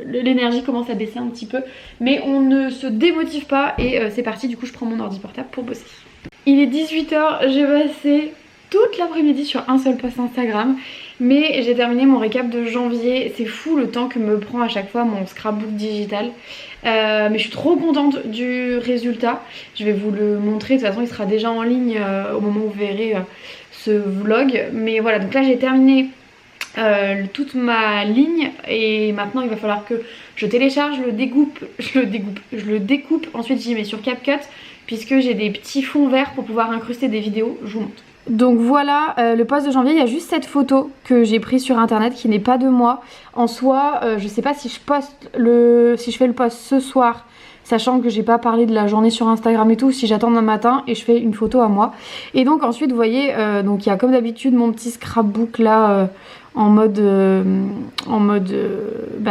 l'énergie commence à baisser un petit peu. Mais on ne se démotive pas et c'est parti, du coup je prends mon ordi portable pour bosser. Il est 18h, j'ai passé toute l'après-midi sur un seul post Instagram. Mais j'ai terminé mon récap de janvier. C'est fou le temps que me prend à chaque fois mon scrapbook digital. Mais je suis trop contente du résultat. Je vais vous le montrer. De toute façon il sera déjà en ligne au moment où vous verrez ce vlog. Mais voilà, donc là j'ai terminé toute ma ligne. Et maintenant il va falloir que je télécharge, je le découpe. Ensuite j'y mets sur CapCut, puisque j'ai des petits fonds verts pour pouvoir incruster des vidéos. Je vous montre. Donc voilà, le post de janvier, il y a juste cette photo que j'ai prise sur internet qui n'est pas de moi. En soi, je sais pas si je fais le post ce soir, sachant que j'ai pas parlé de la journée sur Instagram et tout, si j'attends demain matin et je fais une photo à moi. Et donc ensuite, vous voyez, donc il y a comme d'habitude mon petit scrapbook là, en mode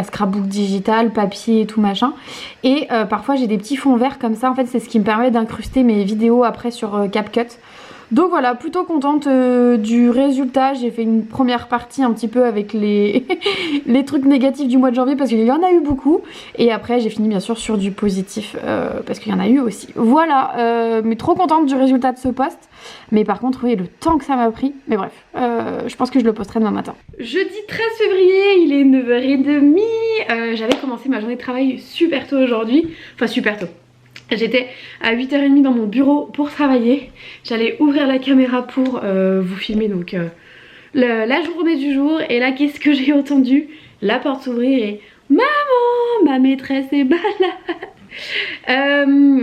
scrapbook digital, papier et tout machin. Et parfois j'ai des petits fonds verts comme ça, en fait c'est ce qui me permet d'incruster mes vidéos après sur CapCut. Donc voilà, plutôt contente du résultat. J'ai fait une première partie un petit peu avec les trucs négatifs du mois de janvier parce qu'il y en a eu beaucoup. Et après j'ai fini bien sûr sur du positif parce qu'il y en a eu aussi. Voilà, mais trop contente du résultat de ce post. Mais par contre, oui, le temps que ça m'a pris. Mais bref, je pense que je le posterai demain matin. Jeudi 13 février, il est 9h30. J'avais commencé ma journée de travail super tôt aujourd'hui. Enfin super tôt. J'étais à 8h30 dans mon bureau pour travailler. J'allais ouvrir la caméra pour vous filmer donc la journée du jour. Et là, qu'est-ce que j'ai entendu? La porte s'ouvrir et maman, ma maîtresse est malade.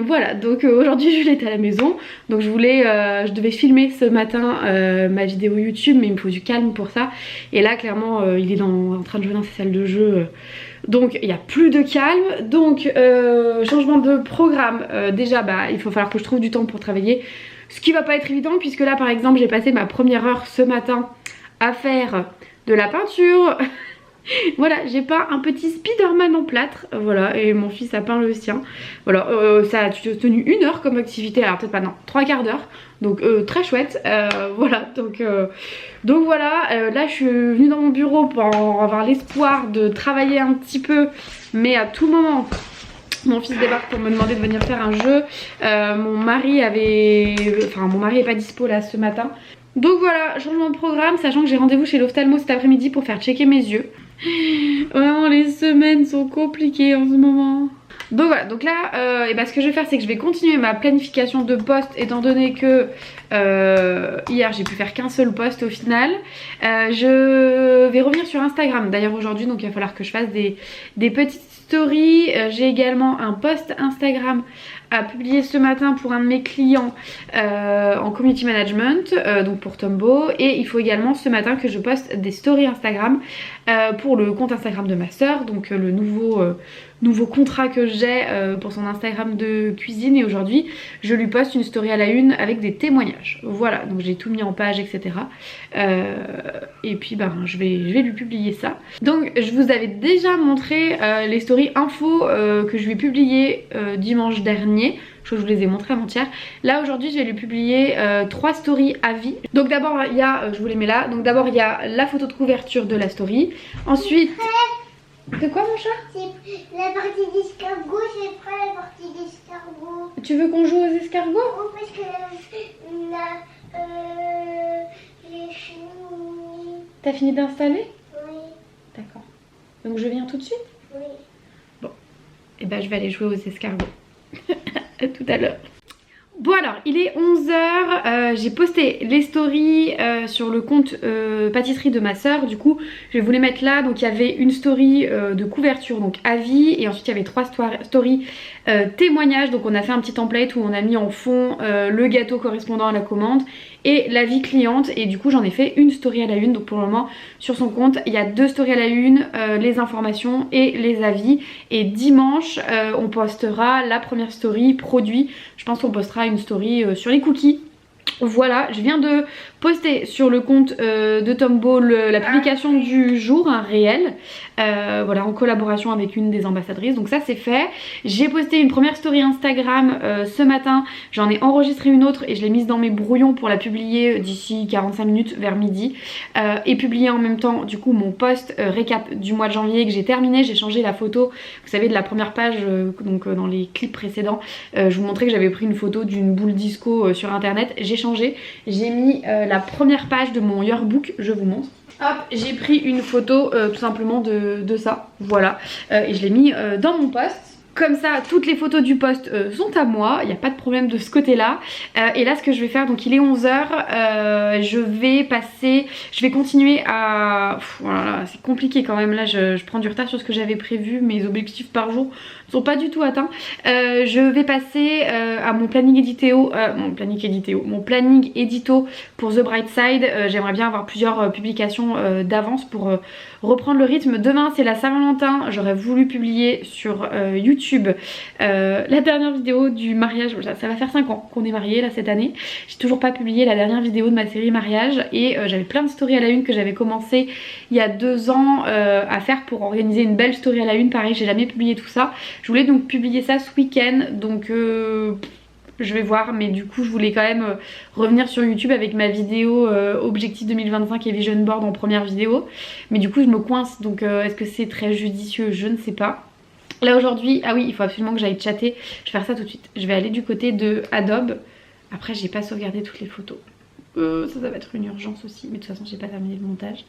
Voilà, donc aujourd'hui Jules est à la maison. Donc je devais filmer ce matin ma vidéo YouTube, mais il me faut du calme pour ça. Et là clairement il est en train de jouer dans sa salle de jeu. Donc il n'y a plus de calme. Donc changement de programme. Déjà il va falloir que je trouve du temps pour travailler. Ce qui va pas être évident puisque là par exemple j'ai passé ma première heure ce matin à faire de la peinture. Voilà, j'ai peint un petit Spider-Man en plâtre, voilà, et mon fils a peint le sien. Voilà, ça a tenu 1 heure comme activité, alors peut-être pas, non, 3/4 d'heure, donc très chouette, voilà, donc voilà, là je suis venue dans mon bureau pour avoir l'espoir de travailler un petit peu, mais à tout moment... Mon fils débarque pour me demander de venir faire un jeu. Mon mari est pas dispo là ce matin. Donc voilà, changement de programme, sachant que j'ai rendez-vous chez l'ophtalmo cet après-midi pour faire checker mes yeux. Vraiment les semaines sont compliquées en ce moment. Donc voilà, donc là ce que je vais faire c'est que je vais continuer ma planification de posts étant donné que hier j'ai pu faire qu'un seul post au final. Je vais revenir sur Instagram d'ailleurs aujourd'hui, donc il va falloir que je fasse des petites stories. J'ai également un post Instagram à publier ce matin pour un de mes clients en community management, donc pour Tombow, et il faut également ce matin que je poste des stories Instagram pour le compte Instagram de ma soeur, donc le nouveau contrat que j'ai pour son Instagram de cuisine, et aujourd'hui je lui poste une story à la une avec des témoignages. Voilà, donc j'ai tout mis en page, etc. Et puis je vais lui publier ça. Donc je vous avais déjà montré les stories infos que je lui ai publiées dimanche dernier. Je vous les ai montrées avant-hier. Là aujourd'hui je vais lui publier 3 stories à vie. Donc d'abord il y a, je vous les mets là, donc d'abord il y a la photo de couverture de la story. Ensuite... De quoi mon chat? C'est la partie d'escargot, j'ai pris la partie d'escargot. Tu veux qu'on joue aux escargots? Oh, parce que j'ai fini. T'as fini d'installer? Oui, D'accord. Donc je viens tout de suite? oui. Bon. Et ben je vais aller jouer aux escargots. À tout à l'heure. Bon alors, il est 11h, j'ai posté les stories sur le compte pâtisserie de ma soeur. Du coup, je vais vous les mettre là. Donc il y avait une story de couverture, donc avis, et ensuite il y avait 3 stories témoignages. Donc on a fait un petit template où on a mis en fond le gâteau correspondant à la commande et l'avis cliente, et du coup j'en ai fait une story à la une. Donc pour le moment sur son compte il y a 2 stories à la une, les informations et les avis, et dimanche on postera la première story produit. Je pense qu'on postera une story sur les cookies. Voilà, je viens de poster sur le compte de Tombow la publication du jour, un réel, voilà, en collaboration avec une des ambassadrices, donc ça c'est fait. J'ai posté une première story Instagram ce matin, j'en ai enregistré une autre et je l'ai mise dans mes brouillons pour la publier d'ici 45 minutes vers midi, et publier en même temps du coup mon post récap du mois de janvier que j'ai terminé. J'ai changé la photo, vous savez, de la première page, donc dans les clips précédents, je vous montrais que j'avais pris une photo d'une boule disco sur internet. J'ai changé, j'ai mis la première page de mon yearbook, je vous montre. Hop, j'ai pris une photo tout simplement de ça, voilà, et je l'ai mis dans mon post. Comme ça, toutes les photos du post sont à moi, il n'y a pas de problème de ce côté-là. Et là, ce que je vais faire, donc il est 11h, je vais continuer à... Voilà, c'est compliqué quand même, là je prends du retard sur ce que j'avais prévu, mes objectifs par jour ne sont pas du tout atteints. Je vais passer à mon planning édito, mon planning édito pour The Bright Side. J'aimerais bien avoir plusieurs publications d'avance pour reprendre le rythme. Demain c'est la Saint-Valentin, j'aurais voulu publier sur YouTube la dernière vidéo du mariage. Ça va faire 5 ans qu'on est mariés là cette année. J'ai toujours pas publié la dernière vidéo de ma série mariage, et j'avais plein de stories à la une que j'avais commencé il y a 2 ans à faire pour organiser une belle story à la une. Pareil, j'ai jamais publié tout ça. Je voulais donc publier ça ce week-end, donc je vais voir, mais du coup je voulais quand même revenir sur YouTube avec ma vidéo Objectif 2025 et Vision Board en première vidéo, mais du coup je me coince, donc est-ce que c'est très judicieux? Je ne sais pas. Là aujourd'hui, ah oui, il faut absolument que j'aille chatter, je vais faire ça tout de suite. Je vais aller du côté de Adobe. Après j'ai pas sauvegardé toutes les photos, ça va être une urgence aussi, mais de toute façon j'ai pas terminé le montage.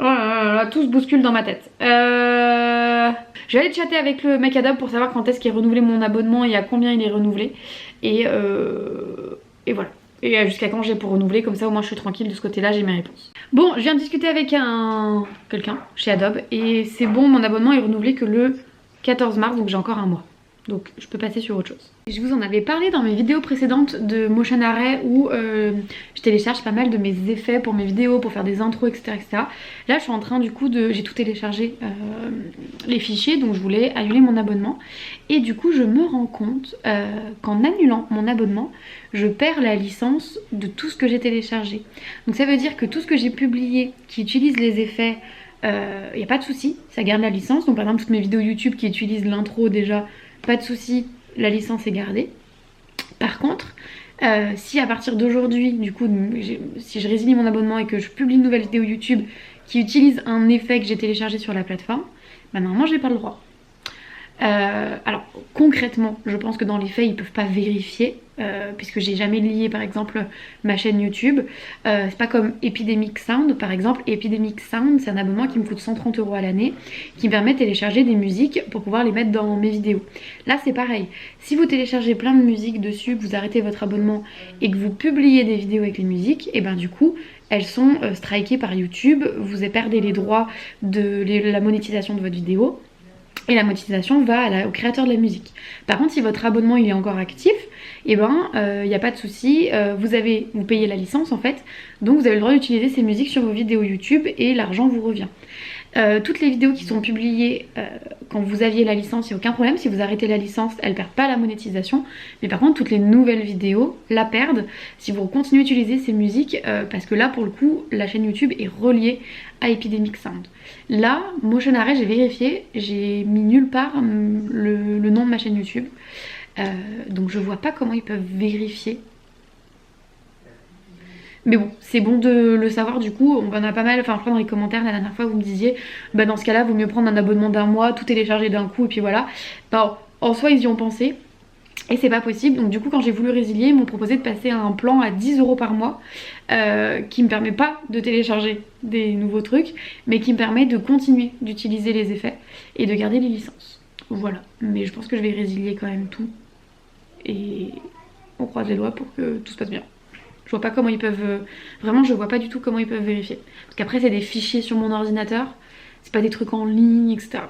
Oh là là, tout se bouscule dans ma tête. Je vais aller chatter avec le mec Adobe pour savoir quand est-ce qu'il est renouvelé mon abonnement et à combien il est renouvelé, et voilà. Et jusqu'à quand j'ai pour renouveler, comme ça au moins je suis tranquille de ce côté là, j'ai mes réponses. Bon, je viens de discuter avec quelqu'un chez Adobe, et c'est bon, mon abonnement est renouvelé que le 14 mars, donc j'ai encore un mois. Donc je peux passer sur autre chose. Je vous en avais parlé dans mes vidéos précédentes de Motion Array, où je télécharge pas mal de mes effets pour mes vidéos, pour faire des intros, etc. etc. Là je suis en train du coup de... J'ai tout téléchargé, les fichiers, donc je voulais annuler mon abonnement. Et du coup je me rends compte qu'en annulant mon abonnement, je perds la licence de tout ce que j'ai téléchargé. Donc ça veut dire que tout ce que j'ai publié qui utilise les effets, y a pas de souci, ça garde la licence. Donc par exemple toutes mes vidéos YouTube qui utilisent l'intro déjà, pas de souci, la licence est gardée. Par contre, si à partir d'aujourd'hui, du coup, si je résilie mon abonnement et que je publie une nouvelle vidéo YouTube qui utilise un effet que j'ai téléchargé sur la plateforme, bah normalement j'ai pas le droit. Alors concrètement, je pense que dans les faits ils peuvent pas vérifier, puisque j'ai jamais lié par exemple ma chaîne YouTube. C'est pas comme Epidemic Sound par exemple. Epidemic Sound, c'est un abonnement qui me coûte 130 € à l'année, qui me permet de télécharger des musiques pour pouvoir les mettre dans mes vidéos. Là c'est pareil, si vous téléchargez plein de musiques dessus, que vous arrêtez votre abonnement et que vous publiez des vidéos avec les musiques, et ben du coup elles sont strikées par YouTube, vous perdez les droits de la monétisation de votre vidéo. et la monétisation va au créateur de la musique. Par contre, si votre abonnement il est encore actif, et ben il n'y a pas de souci, vous payez la licence en fait, donc vous avez le droit d'utiliser ces musiques sur vos vidéos YouTube et l'argent vous revient. Toutes les vidéos qui sont publiées quand vous aviez la licence, il n'y a aucun problème. Si vous arrêtez la licence, elle ne perd pas la monétisation. Mais par contre, toutes les nouvelles vidéos la perdent si vous continuez à utiliser ces musiques. Parce que là, pour le coup, la chaîne YouTube est reliée à Epidemic Sound. Là, Motion Array, j'ai vérifié, j'ai mis nulle part le nom de ma chaîne YouTube. Donc je vois pas comment ils peuvent vérifier. Mais bon, c'est bon de le savoir du coup, on en a pas mal, enfin je crois dans les commentaires la dernière fois vous me disiez bah dans ce cas là vaut mieux prendre un abonnement d'un mois, tout télécharger d'un coup et puis voilà. Bah, en soi ils y ont pensé et c'est pas possible, donc du coup quand j'ai voulu résilier ils m'ont proposé de passer à un plan à 10 € par mois qui me permet pas de télécharger des nouveaux trucs mais qui me permet de continuer d'utiliser les effets et de garder les licences. Voilà, mais je pense que je vais résilier quand même tout et on croise les doigts pour que tout se passe bien. Je vois pas comment ils peuvent... Vraiment, je vois pas du tout comment ils peuvent vérifier. Parce qu'après, c'est des fichiers sur mon ordinateur. C'est pas des trucs en ligne, etc.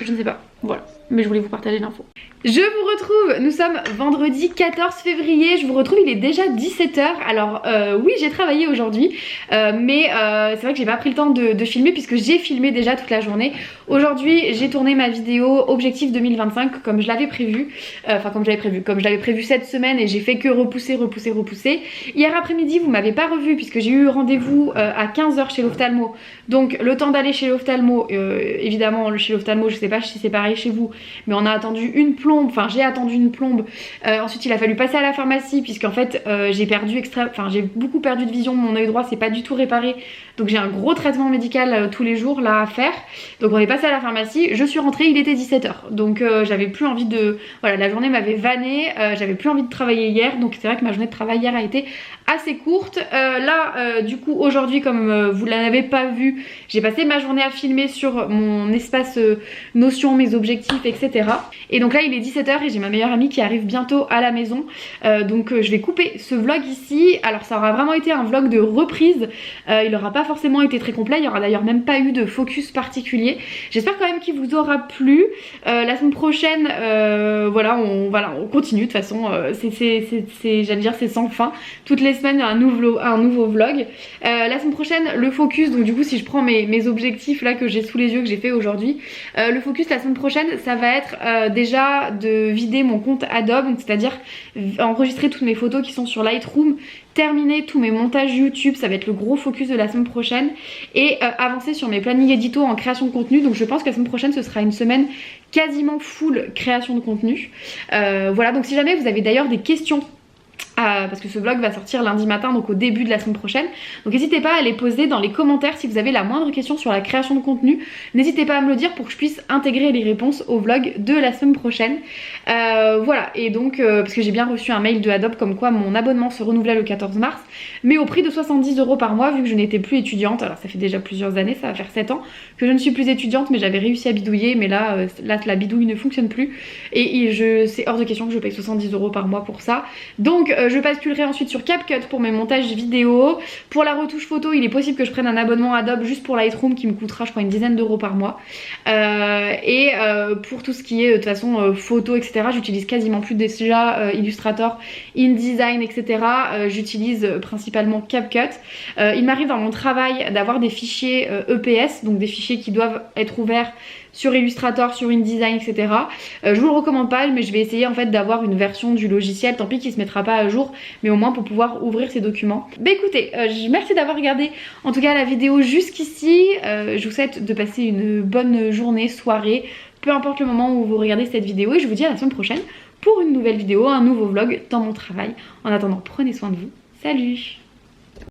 Je ne sais pas. Voilà. Mais je voulais vous partager l'info. Je vous retrouve, nous sommes vendredi 14 février, je vous retrouve, il est déjà 17 h. Alors oui j'ai travaillé aujourd'hui mais c'est vrai que j'ai pas pris le temps de filmer puisque j'ai filmé déjà toute la journée. Aujourd'hui j'ai tourné ma vidéo Objectif 2025 comme je l'avais prévu, comme je l'avais prévu cette semaine et j'ai fait que repousser. Hier après-midi vous m'avez pas revu puisque j'ai eu rendez-vous à 15 h chez l'ophtalmo. Donc le temps d'aller chez l'ophtalmo, évidemment chez l'ophtalmo je sais pas si c'est pareil chez vous, mais on a attendu une plombe, enfin j'ai attendu une plombe, ensuite il a fallu passer à la pharmacie puisqu'en fait j'ai beaucoup perdu de vision, mon œil droit c'est pas du tout réparé, donc j'ai un gros traitement médical tous les jours là à faire, donc on est passé à la pharmacie, je suis rentrée, il était 17 h, donc j'avais plus envie de, voilà la journée m'avait vanné, j'avais plus envie de travailler hier, donc c'est vrai que ma journée de travail hier a été assez courte. Du coup aujourd'hui comme vous l'avez pas vu, j'ai passé ma journée à filmer sur mon espace Notion, mes objectifs etc. Et donc là il est 17 h et j'ai ma meilleure amie qui arrive bientôt à la maison, donc je vais couper ce vlog ici. Alors ça aura vraiment été un vlog de reprise, il n'aura pas forcément été très complet, il y aura d'ailleurs même pas eu de focus particulier. J'espère quand même qu'il vous aura plu. La semaine prochaine voilà on continue de toute façon, j'allais dire c'est sans fin, toutes les semaines un nouveau vlog. La semaine prochaine le focus, donc du coup si je prends mes objectifs là que j'ai sous les yeux que j'ai fait aujourd'hui, le focus la semaine prochaine ça va être déjà de vider mon compte Adobe, c'est-à-dire enregistrer toutes mes photos qui sont sur Lightroom, terminer tous mes montages YouTube, ça va être le gros focus de la semaine prochaine, et avancer sur mes plannings édito en création de contenu. Donc je pense que la semaine prochaine ce sera une semaine quasiment full création de contenu. Voilà, donc si jamais vous avez d'ailleurs des questions, parce que ce vlog va sortir lundi matin, donc au début de la semaine prochaine, donc n'hésitez pas à les poser dans les commentaires si vous avez la moindre question sur la création de contenu, n'hésitez pas à me le dire pour que je puisse intégrer les réponses au vlog de la semaine prochaine. Voilà, et donc parce que j'ai bien reçu un mail de Adobe comme quoi mon abonnement se renouvelait le 14 mars, mais au prix de 70 € par mois vu que je n'étais plus étudiante. Alors ça fait déjà plusieurs années, ça va faire 7 ans que je ne suis plus étudiante, mais j'avais réussi à bidouiller, mais là la bidouille ne fonctionne plus et c'est hors de question que je paye 70 € par mois pour ça. Donc je basculerai ensuite sur CapCut pour mes montages vidéo. Pour la retouche photo, il est possible que je prenne un abonnement Adobe juste pour Lightroom qui me coûtera je crois une dizaine d'euros par mois. Pour tout ce qui est de toute façon photo etc, j'utilise quasiment plus déjà Illustrator, InDesign etc. J'utilise principalement CapCut. Il m'arrive dans mon travail d'avoir des fichiers EPS, donc des fichiers qui doivent être ouverts sur Illustrator, sur InDesign, etc. Je vous le recommande pas, mais je vais essayer en fait d'avoir une version du logiciel, tant pis qu'il se mettra pas à jour, mais au moins pour pouvoir ouvrir ces documents. Bah écoutez, merci d'avoir regardé en tout cas la vidéo jusqu'ici. Je vous souhaite de passer une bonne journée, soirée, peu importe le moment où vous regardez cette vidéo, et je vous dis à la semaine prochaine pour une nouvelle vidéo, un nouveau vlog dans mon travail. En attendant, prenez soin de vous. Salut!